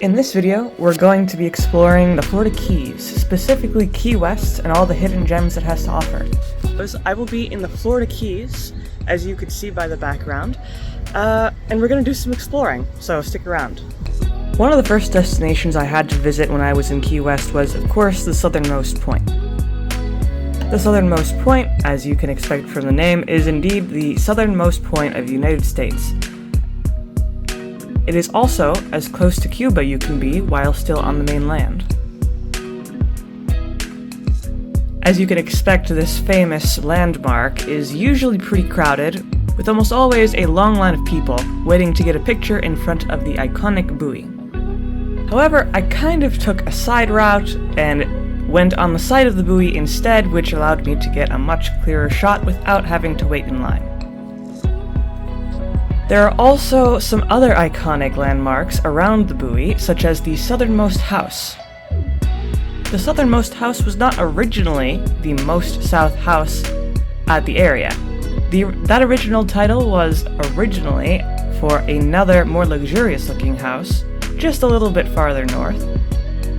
In this video, we're going to be exploring the Florida Keys, specifically Key West and all the hidden gems it has to offer. I will be in the Florida Keys, as you can see by the background, and we're going to do some exploring, so stick around. One of the first destinations I had to visit when I was in Key West was, of course, the Southernmost Point. The Southernmost Point, as you can expect from the name, is indeed the southernmost point of the United States. It is also as close to Cuba you can be while still on the mainland. As you can expect, this famous landmark is usually pretty crowded, with almost always a long line of people waiting to get a picture in front of the iconic buoy. However, I kind of took a side route and went on the side of the buoy instead, which allowed me to get a much clearer shot without having to wait in line. There are also some other iconic landmarks around the buoy, such as the Southernmost House. The Southernmost House was not originally the most south house at the area. That original title was originally for another, more luxurious-looking house, just a little bit farther north.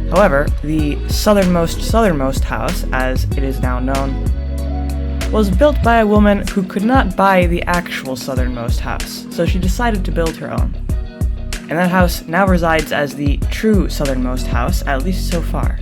However, the Southernmost House, as it is now known, was built by a woman who could not buy the actual Southernmost House, so she decided to build her own. And that house now resides as the true Southernmost House, at least so far.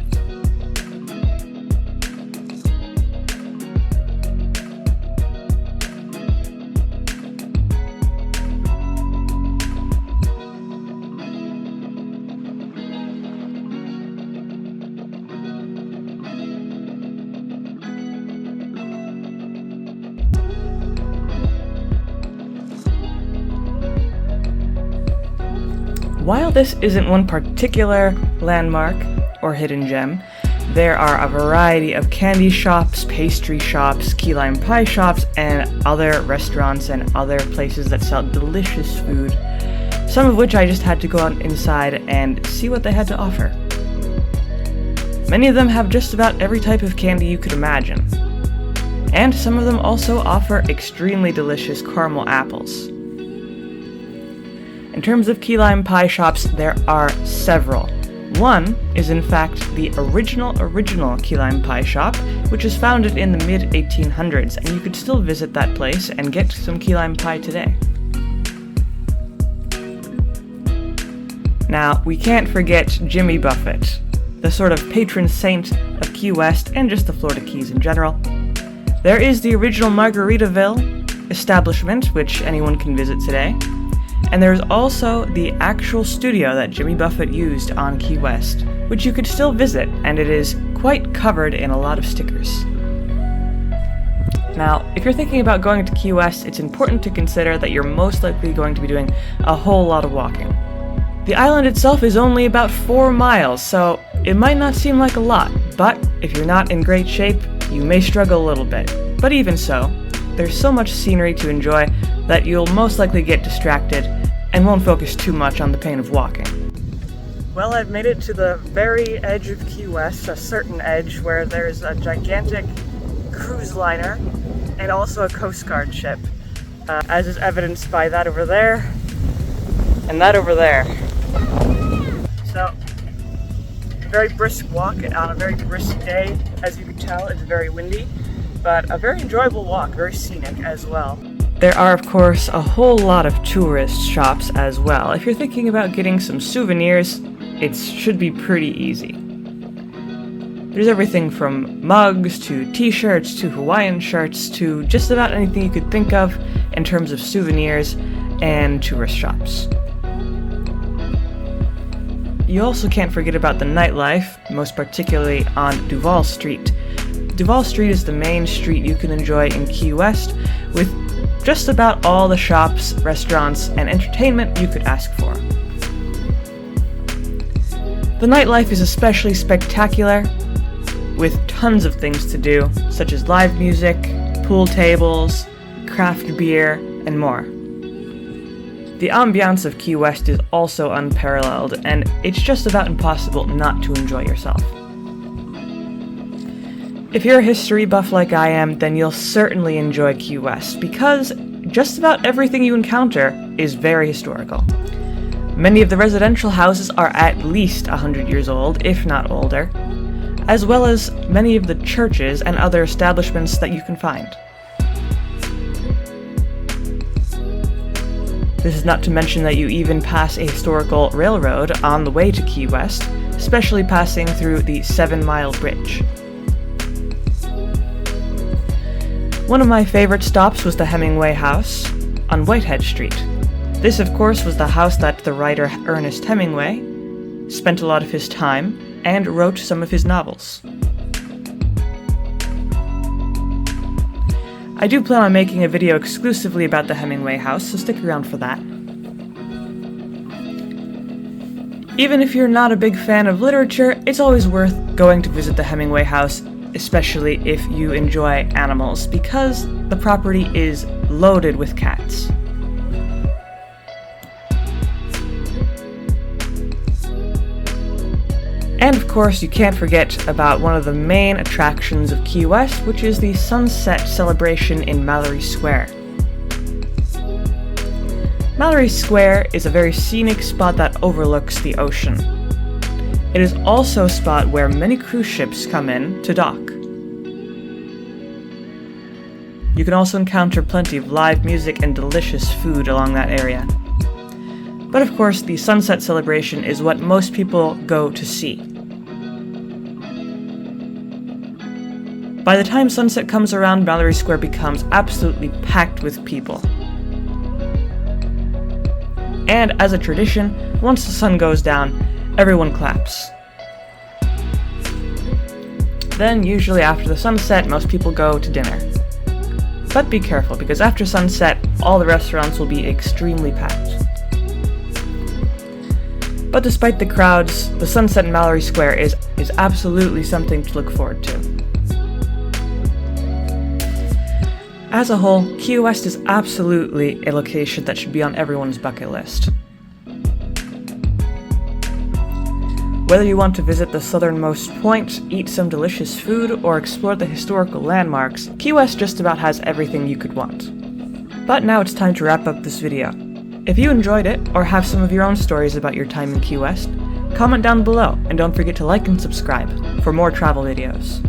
While this isn't one particular landmark or hidden gem, there are a variety of candy shops, pastry shops, key lime pie shops, and other restaurants and other places that sell delicious food, some of which I just had to go out inside and see what they had to offer. Many of them have just about every type of candy you could imagine, and some of them also offer extremely delicious caramel apples. In terms of key lime pie shops, there are several. One is in fact the original key lime pie shop, which was founded in the mid-1800s, and you could still visit that place and get some key lime pie today. Now, we can't forget Jimmy Buffett, the sort of patron saint of Key West and just the Florida Keys in general. There is the original Margaritaville establishment, which anyone can visit today. And there's also the actual studio that Jimmy Buffett used on Key West, which you could still visit, and it is quite covered in a lot of stickers. Now, if you're thinking about going to Key West, it's important to consider that you're most likely going to be doing a whole lot of walking. The island itself is only about 4 miles, so it might not seem like a lot, but if you're not in great shape, you may struggle a little bit. But even so, there's so much scenery to enjoy that you'll most likely get distracted and won't focus too much on the pain of walking. Well, I've made it to the very edge of Key West, a certain edge where there's a gigantic cruise liner and also a Coast Guard ship, as is evidenced by that over there and that over there. So, a very brisk walk on a very brisk day. As you can tell, it's very windy, but a very enjoyable walk, very scenic as well. There are, of course, a whole lot of tourist shops as well. If you're thinking about getting some souvenirs, it should be pretty easy. There's everything from mugs to t-shirts to Hawaiian shirts to just about anything you could think of in terms of souvenirs and tourist shops. You also can't forget about the nightlife, most particularly on Duval Street. Duval Street is the main street you can enjoy in Key West, with just about all the shops, restaurants, and entertainment you could ask for. The nightlife is especially spectacular, with tons of things to do, such as live music, pool tables, craft beer, and more. The ambiance of Key West is also unparalleled, and it's just about impossible not to enjoy yourself. If you're a history buff like I am, then you'll certainly enjoy Key West, because just about everything you encounter is very historical. Many of the residential houses are at least 100 years old, if not older, as well as many of the churches and other establishments that you can find. This is not to mention that you even pass a historical railroad on the way to Key West, especially passing through the 7 Mile Bridge. One of my favorite stops was the Hemingway House on Whitehead Street. This, of course, was the house that the writer Ernest Hemingway spent a lot of his time and wrote some of his novels. I do plan on making a video exclusively about the Hemingway House, so stick around for that. Even if you're not a big fan of literature, it's always worth going to visit the Hemingway House, especially if you enjoy animals, because the property is loaded with cats. And of course, you can't forget about one of the main attractions of Key West, which is the sunset celebration in Mallory Square. Mallory Square is a very scenic spot that overlooks the ocean. It is also a spot where many cruise ships come in to dock. You can also encounter plenty of live music and delicious food along that area. But of course, the sunset celebration is what most people go to see. By the time sunset comes around, Mallory Square becomes absolutely packed with people. And as a tradition, once the sun goes down, everyone claps. Then, usually after the sunset, most people go to dinner. But be careful, because after sunset, all the restaurants will be extremely packed. But despite the crowds, the sunset in Mallory Square is absolutely something to look forward to. As a whole, Key West is absolutely a location that should be on everyone's bucket list. Whether you want to visit the Southernmost Point, eat some delicious food, or explore the historical landmarks, Key West just about has everything you could want. But now it's time to wrap up this video. If you enjoyed it, or have some of your own stories about your time in Key West, comment down below, and don't forget to like and subscribe for more travel videos.